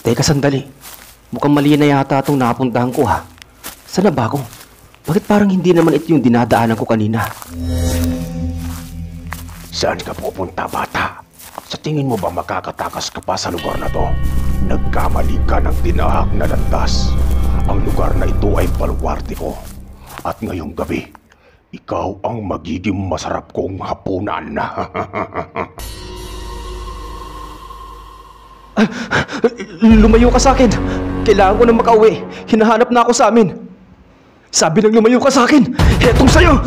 Teka sandali, mukhang mali na yata itong napuntahan ko ha. Saan na ba ako? Bakit parang hindi naman ito yung dinadaanan ko kanina? Saan ka pupunta, bata? Sa tingin mo ba makakatakas ka pa sa lugar na to? Nagkamali ka ng tinahak na landas. Ang lugar na ito ay baluarte ko. At ngayong gabi, ikaw ang magiging masarap kong hapunan. Lumayo ka sa akin. Kailangan ko na makauwi. Hinahanap na ako sa amin. Sabi nang lumayo ka sa akin. Hetong sa'yo.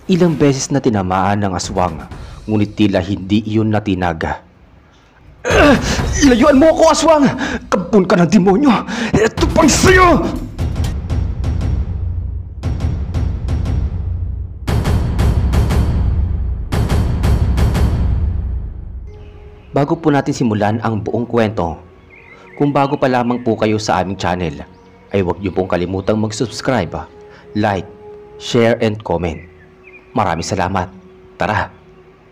Ilang beses na tinamaan ng aswang, ngunit tila hindi iyon natinaga. Layuan mo ako, aswang! Kampun ka ng demonyo! Ito pang sa'yo! Bago po natin simulan ang buong kwento, kung bago pa lamang po kayo sa aming channel, ay huwag niyo pong kalimutang mag-subscribe, like, share, and comment. Maraming salamat. Tara,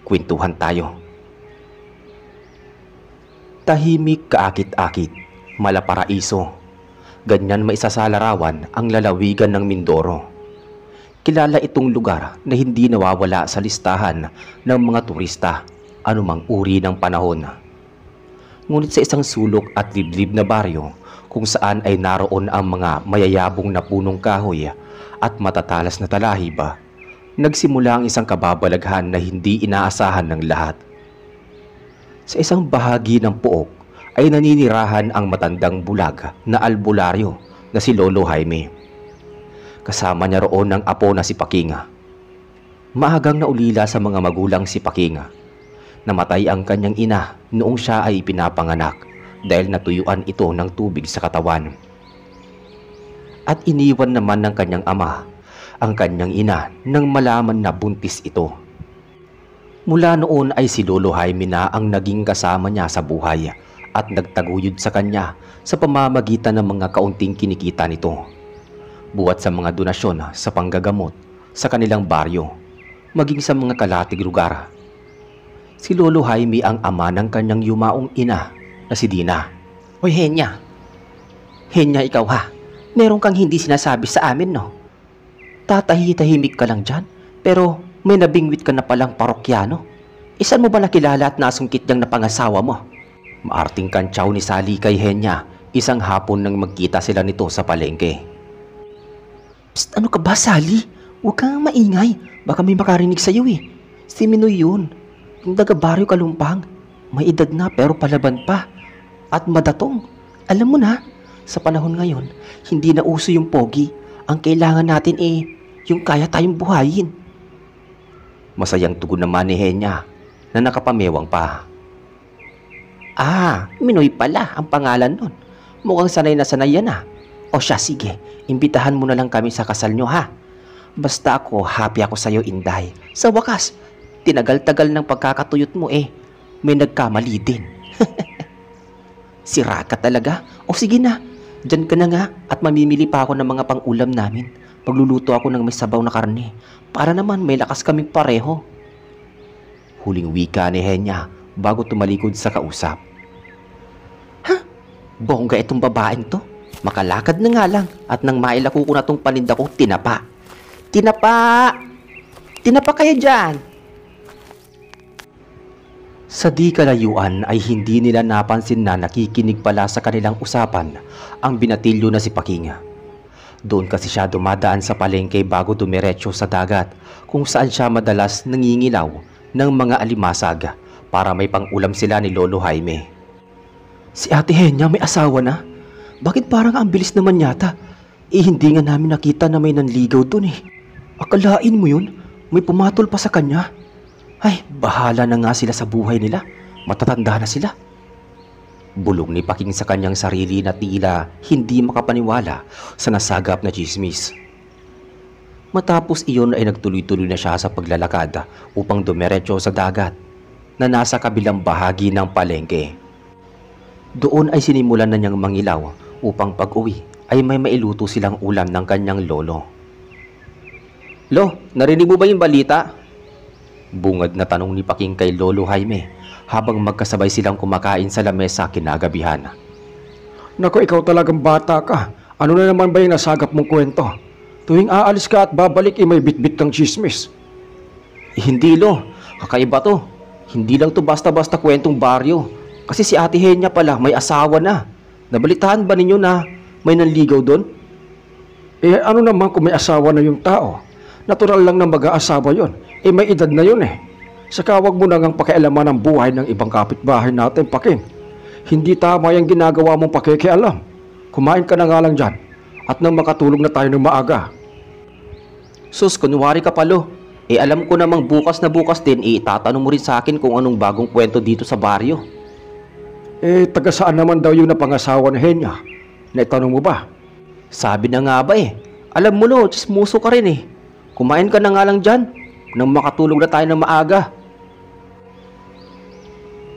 kwentuhan tayo. Tahimik kaakit-akit, malaparaiso. Ganyan maisasalarawan ang lalawigan ng Mindoro. Kilala itong lugar na hindi nawawala sa listahan ng mga turista anumang uri ng panahon. Ngunit sa isang sulok at liblib na baryo kung saan ay naroon ang mga mayayabong na punong kahoy at matatalas na talahiba, nagsimula ang isang kababalaghan na hindi inaasahan ng lahat. Sa isang bahagi ng pook ay naninirahan ang matandang bulag na albularyo na si Lolo Jaime. Kasama niya roon ang apo na si Pakinga. Maagang naulila sa mga magulang si Pakinga. Namatay ang kanyang ina noong siya ay pinapanganak dahil natuyuan ito ng tubig sa katawan. At iniwan naman ng kanyang ama ang kanyang ina nang malaman na buntis ito. Mula noon ay si Lolo Jaime na ang naging kasama niya sa buhay at nagtaguyod sa kanya sa pamamagitan ng mga kaunting kinikita nito. Buwat sa mga donasyon sa panggagamot sa kanilang baryo, maging sa mga kalatig lugar. Si Lolo Jaime ang ama ng kanyang yumaong ina na si Dina. Hoy Henya! Henya, ikaw ha? Meron kang hindi sinasabi sa amin, no? Tatahi-tahimik ka lang dyan, pero may nabingwit ka na palang parokyano. Isan mo ba nakilala at nasungkit niyang napangasawa mo? Maarting kantsaw ni Sally kay Henya isang hapon nang magkita sila nito sa palengke. Psst, ano ka ba, Sally? Huwag kang maingay. Baka may makarinig sa'yo eh. Si Minoy yun. Yung taga-baryo Kalumpang. May edad na pero palaban pa. At madatong. Alam mo na, sa panahon ngayon, hindi na uso yung pogi. Ang kailangan natin yung kaya tayong buhayin. Masayang tugon naman ni Henya na nakapamewang pa. Ah, Minoy pala ang pangalan nun. Mukhang sanay na sanay yan ah. O siya, sige, imbitahan mo na lang kami sa kasal nyo ha. Basta ako, happy ako sa'yo, Inday. Sa wakas, tinagal-tagal ng pagkakatuyot mo may nagkamali din. Sira ka talaga? O sige na, dyan ka na nga at mamimili pa ako ng mga pang-ulam namin. Pagluluto ako ng may sabaw na karne para naman may lakas kaming pareho. Huling wika ni Henya bago tumalikod sa kausap. Ha? Bongga itong babaeng to. Makalakad na nga lang at nang mailako ko na tong paninda ko, tinapa. Tinapa! Tinapa kayo dyan! Sa di kalayuan ay hindi nila napansin na nakikinig pala sa kanilang usapan ang binatilyo na si Pakinga. Doon kasi siya dumadaan sa palengke bago dumiretso sa dagat kung saan siya madalas nangingilaw ng mga alimasag para may pang-ulam sila ni Lolo Jaime. Si Ate Henya may asawa na? Bakit parang ang bilis naman yata? Hindi nga namin nakita na may nanligaw dun eh. Akalain mo yun? May pumatol pa sa kanya? Ay, bahala na nga sila sa buhay nila. Matatanda na sila. Bulong ni Paking sa kanyang sarili na tila hindi makapaniwala sa nasagap na chismis. Matapos iyon ay nagtuloy-tuloy na siya sa paglalakad upang dumiretso sa dagat na nasa kabilang bahagi ng palengke. Doon ay sinimulan na niyang mangilaw upang pag-uwi ay may mailuto silang ulam ng kanyang lolo. Lo, narinig mo ba yung balita? Bungad na tanong ni Paking kay Lolo Jaime habang magkasabay silang kumakain sa lamesa kinagabihan. Naku, ikaw talagang bata ka. Ano na naman ba yung nasagap mong kwento? Tuwing aalis ka at babalik may bitbit kang chismis. Hindi Lo, kakaiba to. Hindi lang to basta-basta kwentong baryo. Kasi si Ate Henya pala may asawa na. Nabalitaan ba ninyo na may nanligaw doon? Ano naman kung may asawa na yung tao? Natural lang na mag-aasawa yon. May edad na yun eh. Saka wag mo nang pakialaman ang buhay ng ibang kapitbahay natin, Paking. Hindi tama yung ginagawa mong pakikialam. Kumain ka na nga lang dyan at nang makatulog na tayo ng maaga. Sus, kunwari ka pa Lo. Alam ko namang bukas na bukas din itatanong mo rin sa akin kung anong bagong kwento dito sa baryo. Taga saan naman daw yung napangasawa ni Henya? Naitanong mo ba? Sabi na nga ba Alam mo Lo, chismoso ka rin Kumain ka na nga lang dyan nang makatulog na tayo ng maaga.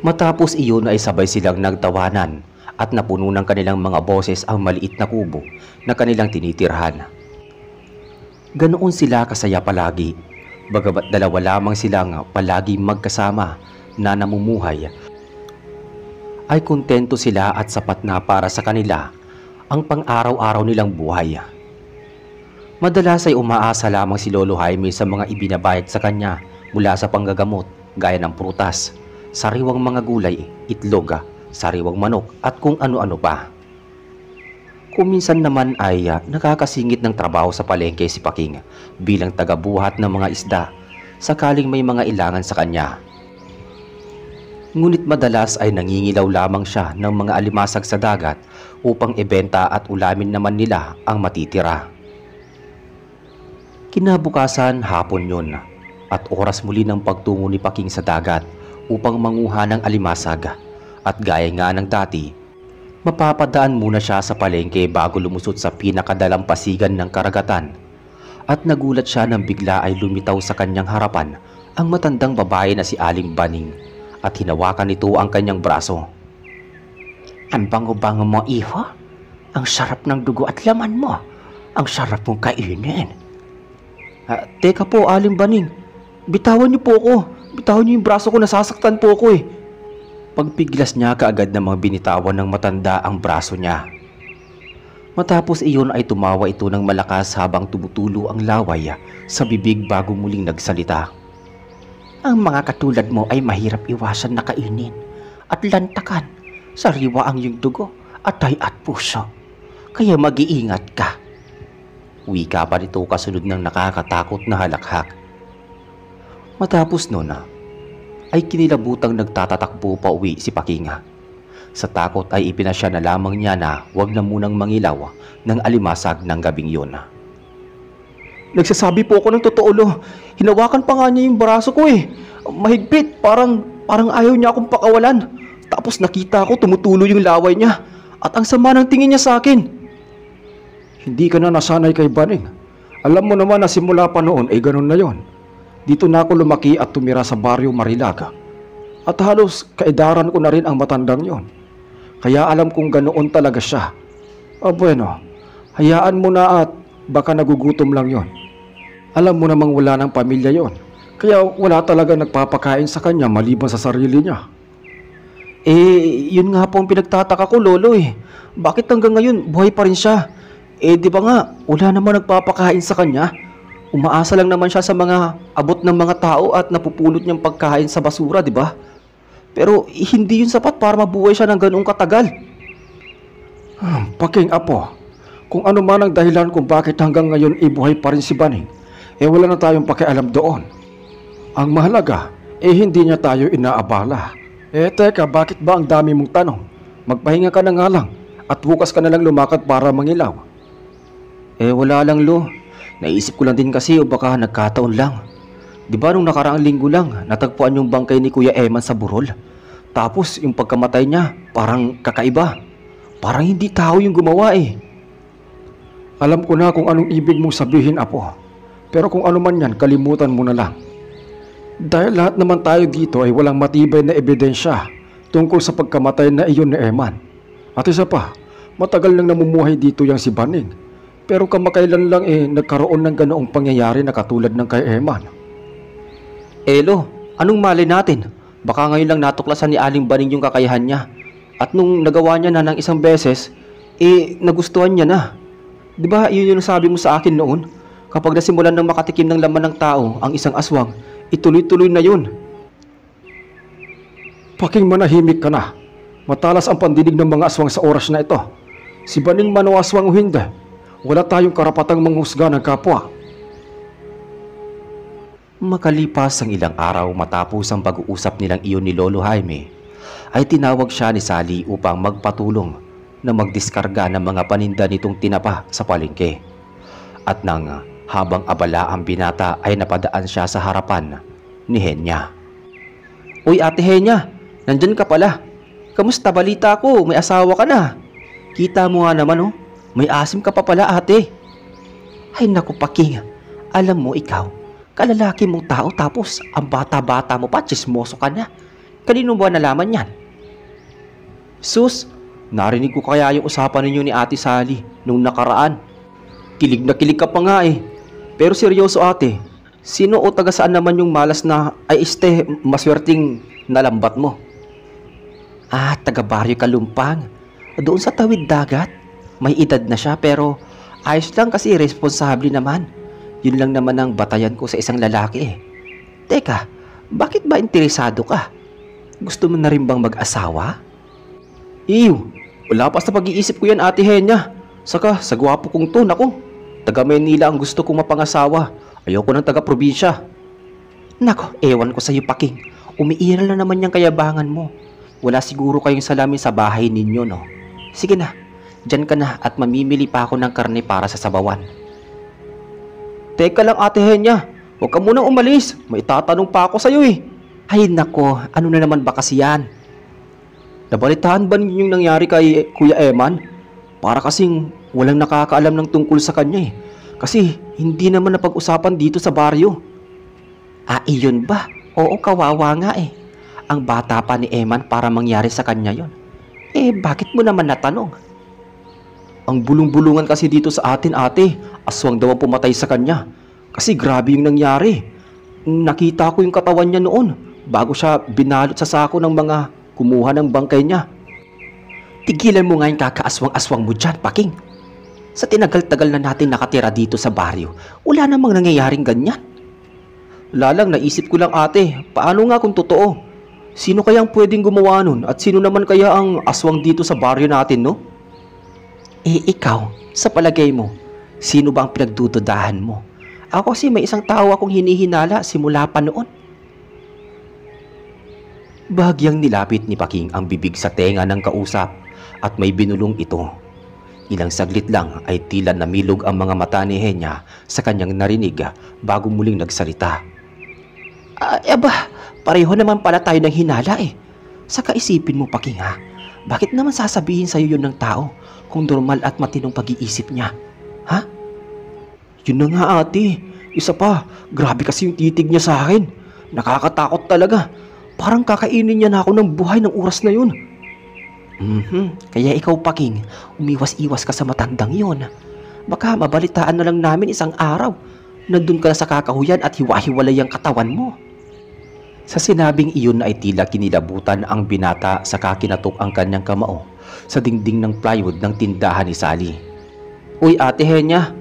Matapos iyon ay sabay silang nagtawanan at napuno ng kanilang mga boses ang maliit na kubo na kanilang tinitirhan. Ganoon sila kasaya palagi, bagamat dalawa lamang silang palagi magkasama na namumuhay, ay kontento sila at sapat na para sa kanila ang pang-araw-araw nilang buhay. Madalas ay umaasa lamang si Lolo Jaime sa mga ibinabayad sa kanya mula sa panggagamot gaya ng prutas, sariwang mga gulay, itlog, sariwang manok at kung ano-ano pa. Kung minsan naman ay nakakasingit ng trabaho sa palengke si Paking bilang tagabuhat ng mga isda sakaling may mga ilangan sa kanya. Ngunit madalas ay nangingilaw lamang siya ng mga alimasag sa dagat upang ibenta at ulamin naman nila ang matitira. Kinabukasan hapon yun at oras muli ng pagtungo ni Paking sa dagat upang manguha ng alimasag at gaya nga ng dati, mapapadaan muna siya sa palengke bago lumusot sa pinakadalampasigan ng karagatan at nagulat siya nang bigla ay lumitaw sa kanyang harapan ang matandang babae na si Aling Baning at hinawakan nito ang kanyang braso. Ang bango-bango mo, Iho. Ang sarap ng dugo at laman mo. Ang sarap mong kainin. Teka po, Aling Baning. Bitawan niyo po ako. Bitawan niyo yung braso ko, nasasaktan po ako Pagpiglas niya kaagad na mga binitawan ng matanda ang braso niya. Matapos iyon ay tumawa ito ng malakas habang tumutulo ang laway sa bibig bago muling nagsalita. Ang mga katulad mo ay mahirap iwasan na kainin at lantakan. Sariwa ang iyong dugo, atay at puso. Kaya mag-iingat ka. Wika pa nito kasunod ng nakakatakot na halakhak. Matapos nun ay kinilabutang nagtatatakbo pa uwi si Paking. Sa takot ay ipinasya na lamang niya na huwag na munang mangilaw ng alimasag ng gabing yun. Nagsasabi po ako ng totoo Lo. Hinawakan pa nga niya yung braso ko Mahigpit, parang ayaw niya akong pakawalan. Tapos nakita ko tumutulo yung laway niya at ang sama ng tingin niya sa akin. Hindi ka na nasanay kay Baning. Alam mo naman na simula pa noon ay ganun na yon. Dito na ako lumaki at tumira sa baryo Marilaga. At halos kaedaran ko na rin ang matandang yon. Kaya alam kong ganoon talaga siya. Bueno, hayaan mo na at baka nagugutom lang yon. Alam mo namang wala ng pamilya yon. Kaya wala talaga nagpapakain sa kanya maliban sa sarili niya. Yun nga po ang pinagtataka ko Lolo Bakit hanggang ngayon buhay pa rin siya? Di ba nga, wala naman nagpapakain sa kanya. Umaasa lang naman siya sa mga abot ng mga tao at napupulot niyang pagkain sa basura, di ba? Pero hindi yun sapat para mabuhay siya ng ganoong katagal. Paking apo, kung ano man ang dahilan kung bakit hanggang ngayon ibuhay pa rin si Baning, wala na tayong pakialam doon. Ang mahalaga, hindi niya tayo inaabala. Teka, bakit ba ang dami mong tanong? Magpahinga ka na nga lang at bukas ka na lang lumakad para mangilaw. Wala lang Lo. Naisip ko lang din kasi o baka nagkataon lang. Di ba nung nakaraang linggo lang natagpuan yung bangkay ni Kuya Eman sa burol? Tapos yung pagkamatay niya parang kakaiba. Parang hindi tao yung gumawa Alam ko na kung anong ibig mong sabihin apo. Pero kung ano man yan, kalimutan mo na lang. Dahil lahat naman tayo dito ay walang matibay na ebidensya tungkol sa pagkamatay na iyon ni Eman. At isa pa, matagal nang namumuhay dito yang si Baning. Pero kamakailan lang nagkaroon ng ganoong pangyayari na katulad ng kay Eman. Elo, anong malay natin? Baka ngayon lang natuklasan ni Aling Baning yung kakayahan niya. At nung nagawa niya na ng isang beses, nagustuhan niya na. Di ba yun yung sabi mo sa akin noon? Kapag nasimulan ng makatikim ng laman ng tao ang isang aswang, ituloy-tuloy na yun. Paking, manahimik ka na. Matalas ang pandinig ng mga aswang sa oras na ito. Si Baning man o aswang o hindi, wala tayong karapatang manghusga ng kapwa. Makalipas ang ilang araw matapos ang pag-uusap nilang iyon ni Lolo Jaime, ay tinawag siya ni Sally upang magpatulong na magdiskarga ng mga paninda nitong tinapa sa palengke. At nang habang abala ang binata ay napadaan siya sa harapan ni Henya. Uy Ate Henya, nandyan ka pala. Kamusta, balita ko, may asawa ka na. Kita mo nga naman may asim ka pa pala ate. Ay naku Paking, alam mo ikaw, kalalaki mong tao tapos ang bata-bata mo pa, tsismoso ka na. Kanino ba nalaman yan? Sus, narinig ko kaya yung usapan ninyo ni Ate Sally nung nakaraan. Kilig na kilig ka pa nga eh. Pero seryoso ate, sino o taga saan naman yung malas na maswerteng nalambat mo? Taga Baryo Kalumpang. Doon sa tawid dagat. May edad na siya pero ayos lang kasi responsable naman. Yun lang naman ang batayan ko sa isang lalaki eh. Teka, bakit ba interesado ka? Gusto mo na rin bang mag-asawa? Wala pa sa pag-iisip ko yan Ate Henya. Saka sa gwapo kong to, naku, taga Maynila ang gusto kong mapangasawa. Ayoko ng taga probinsya. Nako, ewan ko sa'yo Paking. Umiiral na naman yung kayabangan mo. Wala siguro kayong salamin sa bahay ninyo, no? Sige na, dyan ka na at mamimili pa ako ng karne para sa sabawan. Teka lang Ate Henya, huwag ka munang umalis. May tatanong pa ako sa'yo eh. Ay nako, ano na naman ba kasi yan? Nabalitaan ba ninyo yung nangyari kay Kuya Eman? Para kasing walang nakakaalam ng tungkol sa kanya eh. Kasi hindi naman napag-usapan dito sa baryo. Iyon ba? Oo, kawawa nga eh. Ang bata pa ni Eman para mangyari sa kanya yon. Bakit mo naman natanong? Ang bulong-bulungan kasi dito sa atin ate, aswang daw ang pumatay sa kanya. Kasi grabe yung nangyari. Nakita ko yung katawan niya noon bago siya binalot sa sako ng mga kumuha ng bangkay niya. Tigilan mo nga yung kakaaswang-aswang mo dyan, Paking. Sa tinagal-tagal na natin nakatira dito sa baryo, wala namang nangyayaring ganyan. Lalang naisip ko lang ate, paano nga kung totoo? Sino kayang pwedeng gumawa nun at sino naman kaya ang aswang dito sa baryo natin, no? Ikaw, sa palagay mo, sino ba ang pinagdududahan mo? Ako kasi may isang tao akong hinihinala simula pa noon. Bahagyang nilapit ni Paking ang bibig sa tenga ng kausap at may binulong ito. Ilang saglit lang ay tila namilog ang mga mata ni Henya sa kanyang narinig bago muling nagsalita. Pareho naman pala tayo ng hinala eh. Saka isipin mo Paking ha, bakit naman sasabihin sa'yo yun ng tao kung normal at matinong pag-iisip niya? Ha? Yun na nga ate, isa pa, grabe kasi yung titig niya sa akin. Nakakatakot talaga. Parang kakainin niya na ako ng buhay ng oras na yun. Kaya ikaw Paking, umiwas-iwas ka sa matandang yun. Baka mabalitaan na lang namin isang araw. Nandun ka na sa kakahuyan at hiwa-hiwalay ang katawan mo. Sa sinabing iyon ay tila kinilabutan ang binata sa kakinatok ang kanyang kamao sa dingding ng plywood ng tindahan ni Sally. Uy Ate Henya,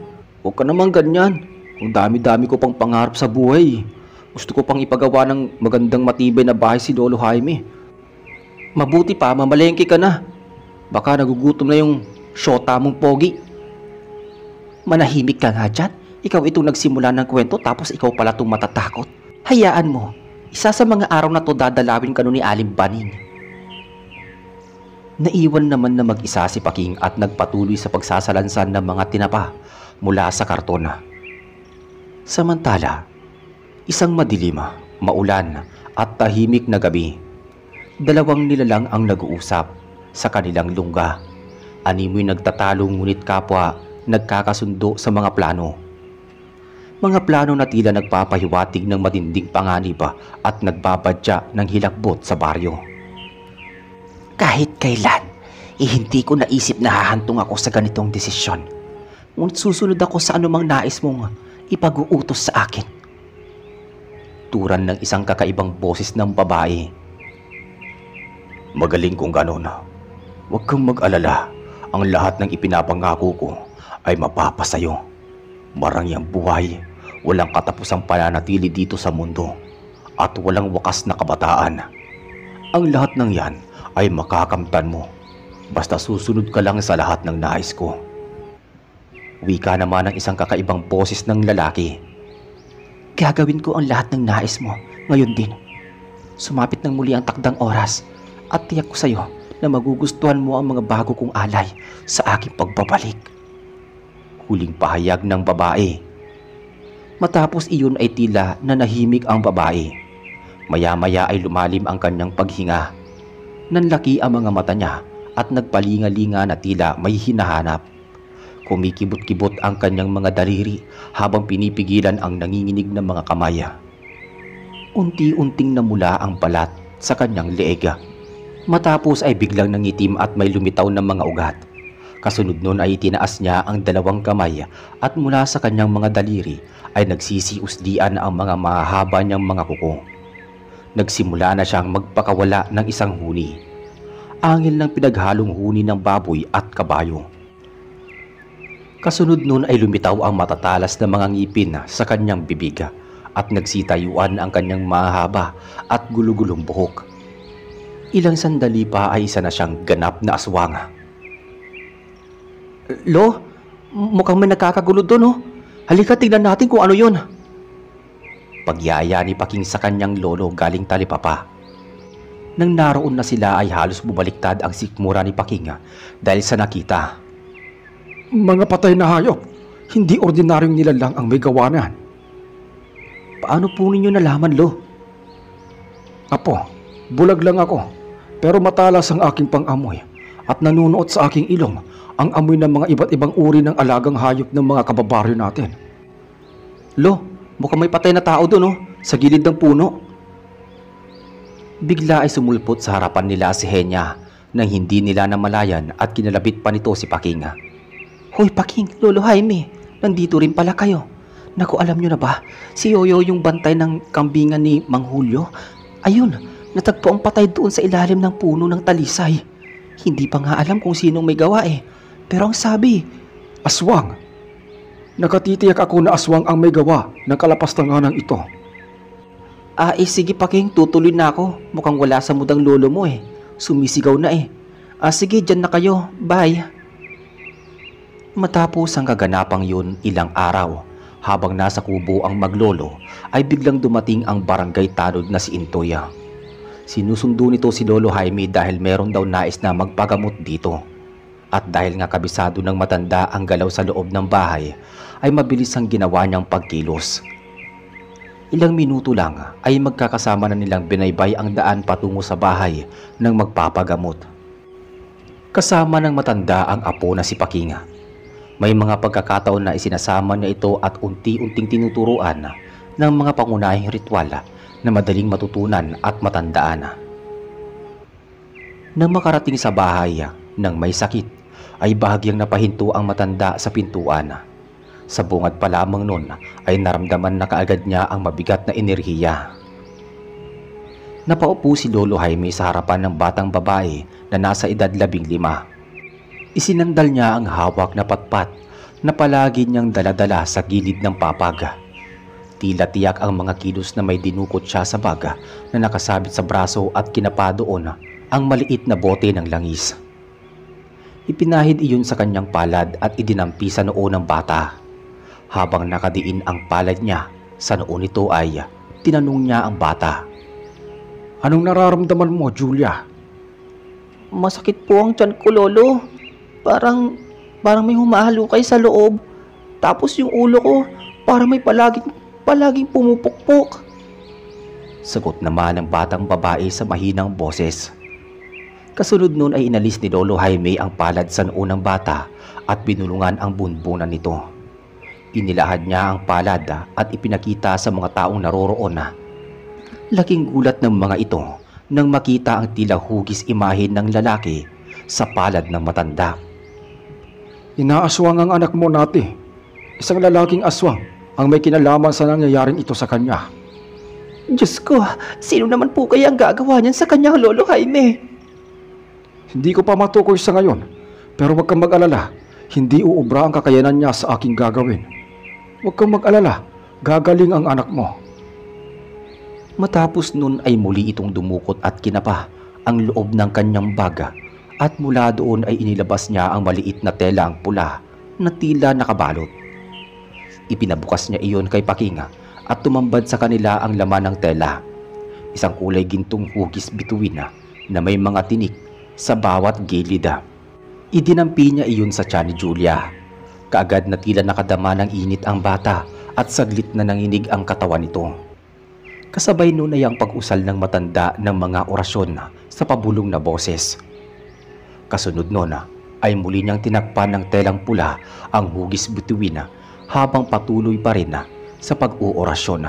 huwag ka naman ganyan. Ang dami-dami ko pang pangarap sa buhay. Gusto ko pang ipagawa ng magandang matibay na bahay si Lolo Jaime. Mabuti pa, mamalengke ka na. Baka nagugutom na yung syota mong pogi. Manahimik ka nga dyan. Ikaw itong nagsimula ng kwento tapos ikaw pala itong matatakot. Hayaan mo. Isa sa mga araw na to dadalawin ka nun ni Aling Baning. Naiwan naman na mag-isa si Paking at nagpatuloy sa pagsasalansan ng mga tinapa mula sa karton. Samantala, isang madilim, maulan at tahimik na gabi. Dalawang nilalang ang nag-uusap sa kanilang lungga. Animoy nagtatalo ngunit kapwa nagkakasundo sa mga plano. Mga plano na tila nagpapahiwatig ng matinding panganib at nagbabadya ng hilakbot sa baryo. Kahit kailan, hindi ko naisip na hahantong ako sa ganitong desisyon. Ngunit susunod ako sa anumang nais mong ipag-uutos sa akin. turan ng isang kakaibang boses ng babae. Magaling kung ganon. Huwag kang mag-alala. Ang lahat ng ipinapangako ko ay mapapasayo. Marangyang buhay, walang katapusang pananatili dito sa mundo, at walang wakas na kabataan. Ang lahat ng yan ay makakamtan mo. Basta susunod ka lang sa lahat ng nais ko. Wika naman ng isang kakaibang boses ng lalaki. Gagawin ko ang lahat ng nais mo ngayon din. Sumapit ng muli ang takdang oras at tiyak ko sa iyo na magugustuhan mo ang mga bago kong alay sa aking pagbabalik. Huling pahayag ng babae. Matapos iyon ay tila nanahimik ang babae. Maya-maya ay lumalim ang kanyang paghinga. Nanlaki ang mga mata niya at nagpalinga-linga na tila may hinahanap. Kumikibot-kibot ang kanyang mga daliri habang pinipigilan ang nanginginig na mga kamay. Unti-unting namula ang balat sa kanyang leeg. Matapos ay biglang nangitim at may lumitaw na mga ugat. Kasunod nun ay itinaas niya ang dalawang kamay at mula sa kanyang mga daliri ay nagsisiusdian ang mga mahahaba niyang mga kuko. Nagsimula na siyang magpakawala ng isang huni. Angil ng pinaghalong huni ng baboy at kabayo. Kasunod nun ay lumitaw ang matatalas na mga ngipin sa kanyang bibig at nagsitayuan ang kanyang mahaba at gulugulong buhok. Ilang sandali pa ay isa na siyang ganap na aswang. Lo, mukhang may nakakagulo doon, oh. Halika, tignan natin kung ano yun. Pagyaya ni Paking sa kanyang lolo galing talipapa. Nang naroon na sila ay halos bumaliktad ang sikmura ni Paking dahil sa nakita. Mga patay na hayop, hindi ordinaryong nilalang ang may gawa niyan. Paano po ninyo nalaman, Lo? Apo, bulag lang ako, pero matalas ang aking pang-amoy at nanunuot sa aking ilong ang amoy ng mga iba't ibang uri ng alagang hayop ng mga kababaryo natin. Lo, mukhang may patay na tao doon, oh, sa gilid ng puno. Bigla ay sumulpot sa harapan nila si Henya nang hindi nila namalayan at kinalabit pa nito si Paking. Hoy Paking, Lolo Jaime, nandito rin pala kayo. Naku, alam nyo na ba, si Yoyo yung bantay ng kambingan ni Mang Julio? Ayun, natagpo ang patay doon sa ilalim ng puno ng talisay. Hindi pa nga alam kung sinong may gawa eh. Pero ang sabi, aswang. Nakatitiyak ako na aswang ang may gawa ng kalapastanganan ito. Sige Paking, tutuloy na ako. Mukhang wala sa mudang lolo mo eh. Sumisigaw na eh. Sige, dyan na kayo. Bye. Matapos ang kaganapang yun ilang araw, habang nasa kubo ang maglolo, ay biglang dumating ang barangay tanod na si Intoya. Sinusundo nito si Lolo Jaime dahil meron daw nais na magpagamot dito. At dahil nga kabisado ng matanda ang galaw sa loob ng bahay, ay mabilis ang ginawa niyang pagkilos. Ilang minuto lang ay magkakasama na nilang binaybay ang daan patungo sa bahay ng magpapagamot. Kasama ng matanda ang apo na si Paking. May mga pagkakataon na isinasama niya ito at unti-unting tinuturuan ng mga pangunahing ritual na madaling matutunan at matandaan. Nang makarating sa bahay ng may sakit, ay bahagyang napahinto ang matanda sa pintuan. Sa bungad pa lamang nun ay naramdaman na kaagad niya ang mabigat na enerhiya. Napaupo si Lolo Jaime sa harapan ng batang babae na nasa edad 15. Isinandal niya ang hawak na patpat na palagi niyang daladala sa gilid ng papag. Tila tiyak ang mga kilos na may dinukot siya sa baga na nakasabit sa braso at kinapa doon ang maliit na bote ng langis. Ipinahid iyon sa kanyang palad at idinampi sa noo ng bata. Habang nakadiin ang palad niya sa noo nito ay tinanong niya ang bata. Anong nararamdaman mo, Julia? Masakit po ang tiyan ko, Lolo. Parang may humahalukay sa loob. Tapos yung ulo ko, parang may palaging pumupukpok. Sagot naman ng batang babae sa mahinang boses. Kasunod nun ay inalis ni Lolo Jaime ang palad sa noo ng bata at binulungan ang bunbunan nito. Inilahad niya ang palad at ipinakita sa mga taong naroroon. Laking gulat ng mga ito nang makita ang tila hugis imahe ng lalaki sa palad ng matanda. Inaaswang ang anak mo nati. Isang lalaking aswang ang may kinalaman sa nangyayaring ito sa kanya. Diyos ko, sino naman po kaya ang gagawa niyan sa kanyang lolo Jaime? Hindi ko pa matukoy sa ngayon, pero huwag kang mag-alala. Hindi uubra ang kakayanan niya sa aking gagawin. Huwag kang mag-alala, gagaling ang anak mo. Matapos nun ay muli itong dumukot at kinapa ang loob ng kanyang baga at mula doon ay inilabas niya ang maliit na telang pula na tila nakabalot. Ipinabukas niya iyon kay Pakinga at tumambad sa kanila ang laman ng tela. Isang kulay gintong hugis bituin na may mga tinik sa bawat gilid. Idinampi niya iyon sa tiyan ni Julia. Kaagad na tila nakadama ng init ang bata at saglit na nanginig ang katawan nito. Kasabay noon ay ang pag-usal ng matanda ng mga orasyon sa pabulong na boses. Kasunod noon ay muli niyang tinakpan ng telang pula ang hugis bituin habang patuloy pa rin sa pag-uorasyon.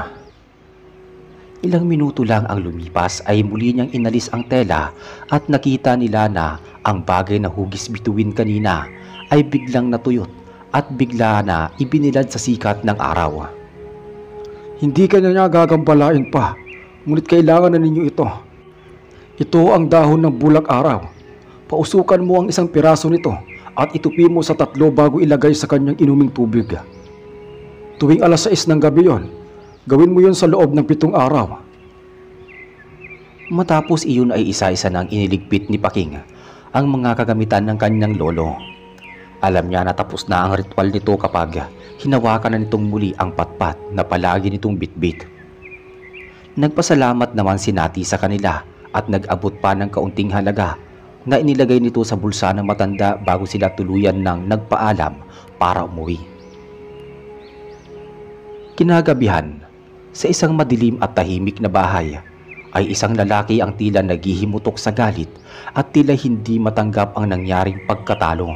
Ilang minuto lang ang lumipas ay muli niyang inalis ang tela at nakita nila na ang bagay na hugis bituin kanina ay biglang natuyot at bigla na ibinilad sa sikat ng araw. Hindi ka na niya gagambalain pa, ngunit kailangan na ninyo ito. Ito ang dahon ng bulak araw. Pausukan mo ang isang piraso nito at itupi mo sa 3 bago ilagay sa kanyang inuming tubig. Tuwing alas 6 ng gabi yon, gawin mo yon sa loob ng 7 araw. Matapos iyon ay isa-isa nang iniligpit ni Paking ang mga kagamitan ng kanyang lolo. Alam niya na tapos na ang ritual nito kapag hinawakan na nitong muli ang patpat na palagi nitong bitbit. Nagpasalamat naman si Nati sa kanila at nag-abot pa ng kaunting halaga na inilagay nito sa bulsa ng matanda bago sila tuluyan ng nagpaalam para umuwi. Kinagabihan, sa isang madilim at tahimik na bahay, ay isang lalaki ang tila naghihimutok sa galit at tila hindi matanggap ang nangyaring pagkatalo.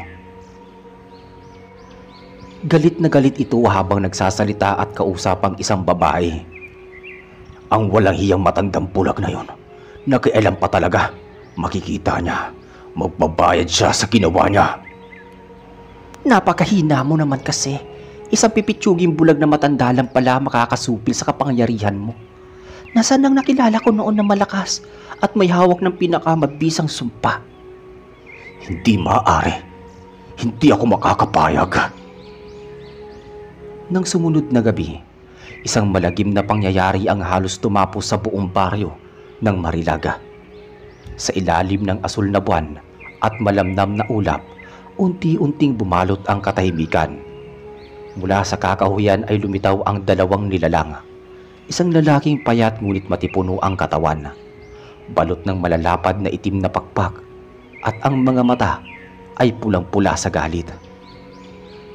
Galit na galit ito habang nagsasalita at kausap ang isang babae. Ang walang hiyang matandang pulag na yon, nakialam pa talaga. Makikita niya, magbabayad siya sa ginawa niya. Napakahina mo naman kasi. Isang pipitsuging bulag na matanda lang pala makakasupil sa kapangyarihan mo. Nasaan ang nakilala ko noon na malakas at may hawak ng pinakamabisang sumpa? Hindi maaari. Hindi ako makakapayag. Nang sumunod na gabi, isang malagim na pangyayari ang halos tumapos sa buong baryo ng Marilaga. Sa ilalim ng asul na buwan at malamnam na ulap, unti-unting bumalot ang katahimikan. Mula sa kakahuyan ay lumitaw ang 2 nilalang. Isang lalaking payat ngunit matipuno ang katawan. Balot ng malalapad na itim na pakpak at ang mga mata ay pulang-pula sa galit.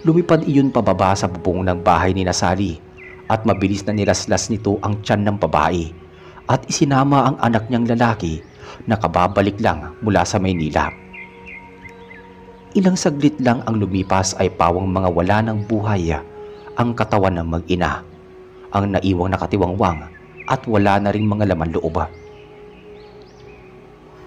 Lumipad iyon pababa sa bubong ng bahay ni Sally at mabilis na nilaslas nito ang tiyan ng babae at isinama ang anak niyang lalaki na kababalik lang mula sa Maynila. Ilang saglit lang ang lumipas ay pawang mga wala ng buhay ang katawan ng mag-ina, ang naiwang nakatiwangwang at wala na ring mga laman loob.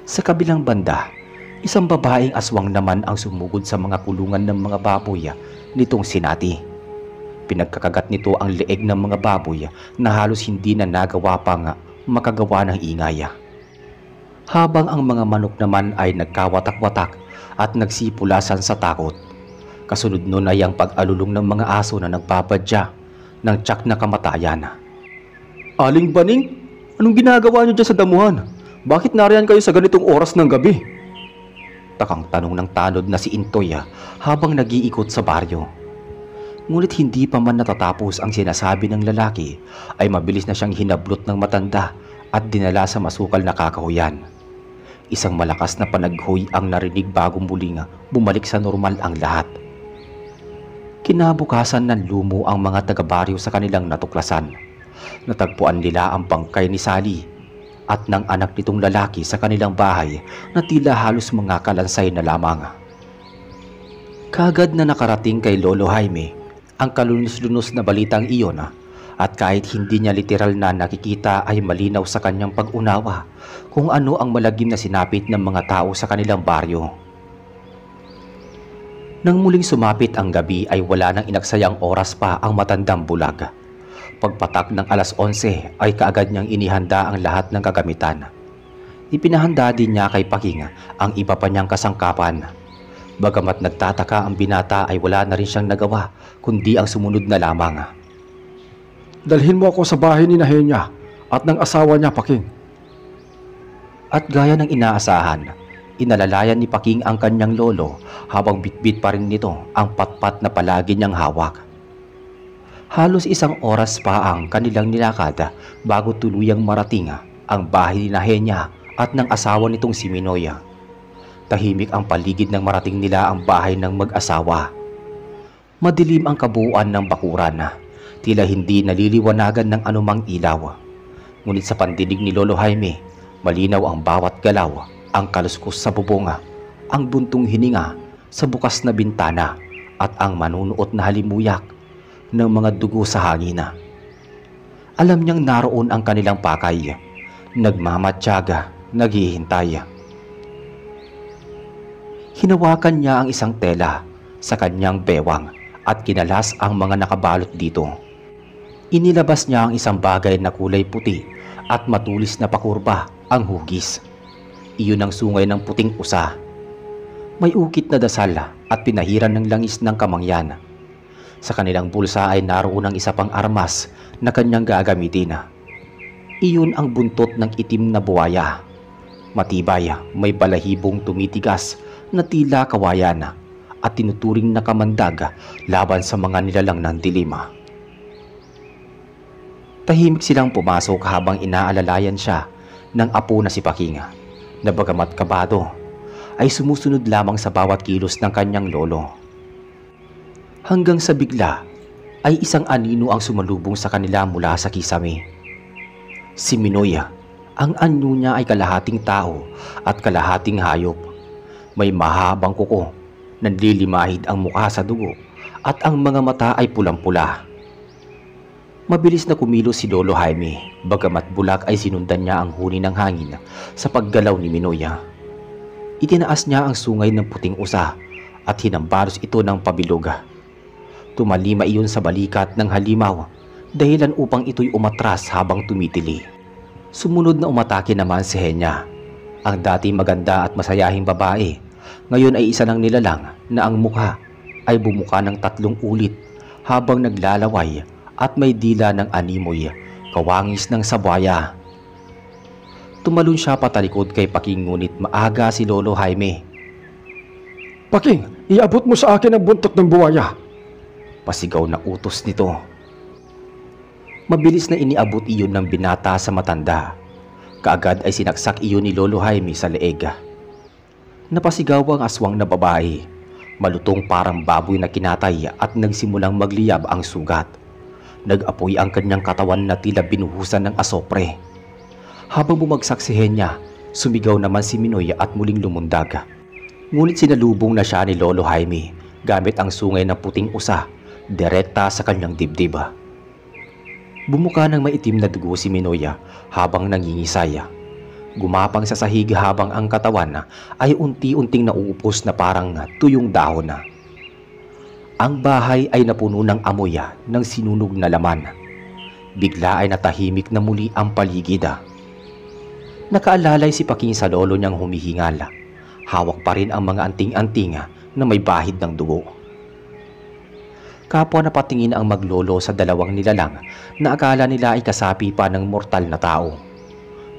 Sa kabilang banda, isang babaeng aswang naman ang sumugod sa mga kulungan ng mga baboy nitong si Nati. Pinagkakagat nito ang leeg ng mga baboy na halos hindi na nagawa pang makagawa ng ingay. Habang ang mga manok naman ay nagkawatak-watak at nagsipulasan sa takot. Kasunod nun ay ang pag-alulong ng mga aso na nagpapadya ng tiyak na kamatayan. Aling Baning, anong ginagawa niyo dyan sa damuhan? Bakit nariyan kayo sa ganitong oras ng gabi? Takang tanong ng tanod na si Intoy habang nag-iikot sa baryo. Ngunit hindi pa man natatapos ang sinasabi ng lalaki ay mabilis na siyang hinablot ng matanda at dinala sa masukal na kakahuyan. Isang malakas na panaghoy ang narinig bago muling bumalik sa normal ang lahat. Kinabukasan ng lumo ang mga taga-baryo sa kanilang natuklasan. Natagpuan nila ang bangkay ni Sally at ng anak nitong lalaki sa kanilang bahay na tila halos mga kalansay na lamang. Kagad na nakarating kay Lolo Jaime ang kalunos-lunos na balitang iyon at kahit hindi niya literal na nakikita ay malinaw sa kanyang pag-unawa kung ano ang malagim na sinapit ng mga tao sa kanilang baryo. Nang muling sumapit ang gabi ay wala nang inaksayang oras pa ang matandang bulag. Pagpatak ng alas 11 ay kaagad niyang inihanda ang lahat ng kagamitan. Ipinahanda din niya kay Paking ang iba pa niyang kasangkapan. Bagamat nagtataka ang binata ay wala na rin siyang nagawa kundi ang sumunod na lamang. Dalhin mo ako sa bahay ni Nahenya at ng asawa niya, Paking. At gaya ng inaasahan, inalalayan ni Paking ang kanyang lolo habang bitbit pa rin nito ang patpat na palagi niyang hawak. Halos 1 oras pa ang kanilang nilakad bago tuluyang marating ang bahay ni Nahenya at ng asawa nitong si Minoy. Tahimik ang paligid nang marating nila ang bahay ng mag-asawa. Madilim ang kabuuan ng bakuran, tila hindi naliliwanagan ng anumang ilaw. Ngunit sa pandinig ni Lolo Jaime, malinaw ang bawat galaw, ang kaluskos sa bubong, ang buntong hininga sa bukas na bintana at ang manunuot na halimuyak ng mga dugo sa hangin. Alam niyang naroon ang kanilang pakay, nagmamatyaga, naghihintay. Hinawakan niya ang isang tela sa kanyang bewang at kinalas ang mga nakabalot dito. Inilabas niya ang isang bagay na kulay puti at matulis na pakurba, ang hugis. Iyon ang sungay ng puting usa. May ukit na dasal at pinahiran ng langis ng kamangyan. Sa kanilang bulsa ay naroon ang isa pang armas na kanyang gagamitin. Iyon ang buntot ng itim na buwaya. Matibay, may balahibong tumitigas na tila kawayan at tinuturing na kamandag laban sa mga nilalang ng dilim. Tahimik silang pumasok habang inaalalayan siya ng apo na si Paking, na bagamat kabado ay sumusunod lamang sa bawat kilos ng kanyang lolo. Hanggang sa bigla ay isang anino ang sumalubong sa kanila mula sa kisame. Si Minoy. Ang anyo niya ay kalahating tao at kalahating hayop. May mahabang kuko, nanlilimahid ang mukha sa dugo at ang mga mata ay pulang-pula. Mabilis na kumilos si Lolo Jaime, bagamat bulak ay sinundan niya ang huni ng hangin sa paggalaw ni Minoy. Itinaas niya ang sungay ng puting usa at hinambalos ito ng pabilog. Tumalima iyon sa balikat ng halimaw, dahilan upang ito'y umatras habang tumitili. Sumunod na umatake naman si Henya, ang dati maganda at masayahing babae. Ngayon ay isa ng nilalang na ang mukha ay bumuka ng 3 ulit habang naglalaway at may dila ng animoy, kawangis ng sabwaya. Tumalon siya patalikod kay Paking ngunit maaga si Lolo Jaime. Paking, iabot mo sa akin ang buntot ng buwaya. Pasigaw na utos nito. Mabilis na iniabot iyon ng binata sa matanda. Kaagad ay sinaksak iyon ni Lolo Jaime sa leeg. Napasigaw ang aswang na babae. Malutong parang baboy na kinatay at nagsimulang magliyab ang sugat. Nag-apoy ang kanyang katawan na tila binuhusan ng asopre. Habang bumagsak si Henya, sumigaw naman si Minoy at muling lumundag. Ngunit sinalubong na siya ni Lolo Jaime gamit ang sungay ng puting usa, direkta sa kanyang dibdib. Bumuka ng maitim na dugo si Minoy habang nangingisay. Gumapang sa sahig habang ang katawan ay unti-unting nauupos na parang tuyong dahon. Ang bahay ay napuno ng amoy ng sinunog na laman. Bigla ay natahimik na muli ang paligid. Nakaalalay si Paking sa lolo niyang humihingal. Hawak pa rin ang mga anting-anting na may bahid ng dugo. Kapwa napatingin ang maglolo sa dalawang nilalang na akala nila ay kasapi pa ng mortal na tao.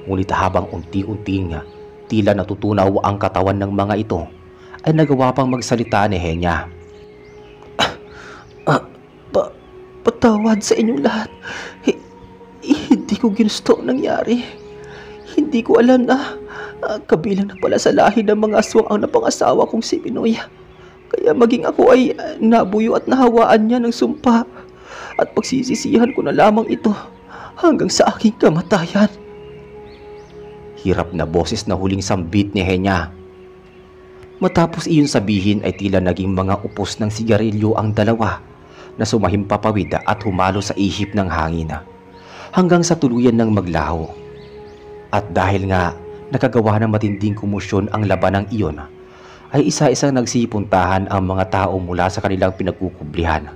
Ngunit habang unti-unting tila natutunaw ang katawan ng mga ito, ay nagawa pang magsalita ni Henya. Patawad sa inyong lahat. Hindi ko ginusto ang nangyari. Hindi ko alam na kabilang na pala sa lahi ng mga aswang ang napangasawa kong si Minoy. Kaya maging ako ay nabuyo at nahawaan niya ng sumpa. At pagsisisihan ko na lamang ito hanggang sa aking kamatayan. Hirap na boses na huling sambit ni Henya. Matapos iyon sabihin ay tila naging mga upos ng sigarilyo ang dalawa na sumahimpapawid at humalo sa ihip ng hangin hanggang sa tuluyan ng maglaho. At dahil nga nakagawa ng matinding kumusyon ang labanang iyon, ay isa-isang nagsipuntahan ang mga tao mula sa kanilang pinagkukublihan.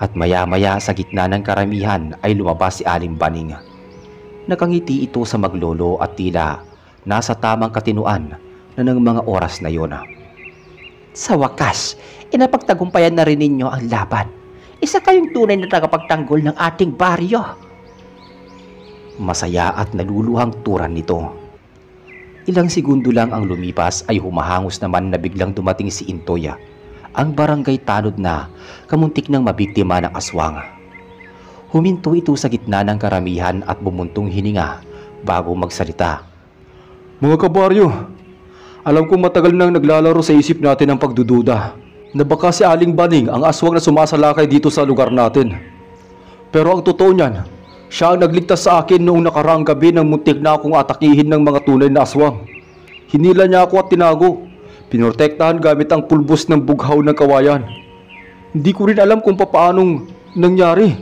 At maya-maya sa gitna ng karamihan ay lumabas si Aling Baning. Nakangiti ito sa maglolo at tila nasa tamang katinuan na ng mga oras na yon. Sa wakas, inapagtagumpayan na rin ninyo ang laban. Isa kayong tunay na tagapagtanggol ng ating baryo. Masaya at naluluhang turan nito. Ilang segundo lang ang lumipas ay humahangos naman na biglang dumating si Intoya, ang barangay tanod na kamuntik ng mabiktima ng aswang. Huminto ito sa gitna ng karamihan at bumuntong hininga bago magsalita. Mga kabaryo, alam kong matagal nang naglalaro sa isip natin ang pagdududa na baka si Aling Baning ang aswang na sumasalakay dito sa lugar natin. Pero ang totoo niyan, siya ang nagligtas sa akin noong nakaraang gabi nang muntik na akong atakihin ng mga tunay na aswang. Hinila niya ako at tinago. Pinortektahan gamit ang pulbos ng bughaw ng kawayan. Hindi ko rin alam kung paanong nangyari.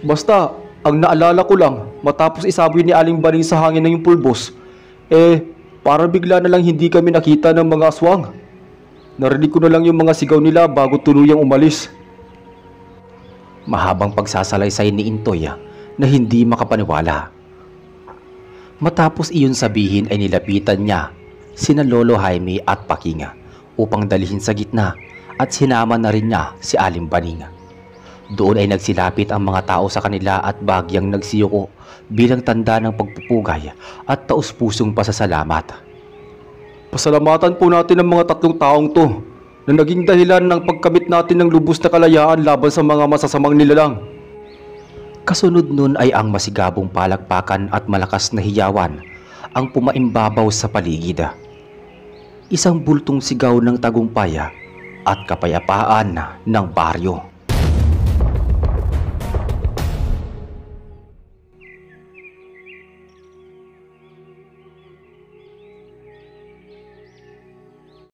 Basta, ang naalala ko lang, matapos isaboy ni Aling Baning sa hangin ng yung pulbos, para bigla na lang hindi kami nakita ng mga aswang. Narinig ko na lang yung mga sigaw nila bago tuluyang umalis. Mahabang pagsasalaysay ni Intoya na hindi makapaniwala. Matapos iyon sabihin ay nilapitan niya sina Lolo Jaime at Pakinga upang dalhin sa gitna at sinama na rin niya si Aling Baning. Doon ay nagsilapit ang mga tao sa kanila at bagyang nagsiyoko bilang tanda ng pagpupugay at taus-pusong pasasalamat. Pasalamatan po natin ang mga tatlong taong to na naging dahilan ng pagkamit natin ng lubos na kalayaan laban sa mga masasamang nilalang. Kasunod nun ay ang masigabong palakpakan at malakas na hiyawan ang pumaimbabaw sa paligid. Isang bultong sigaw ng tagumpay at kapayapaan ng baryo.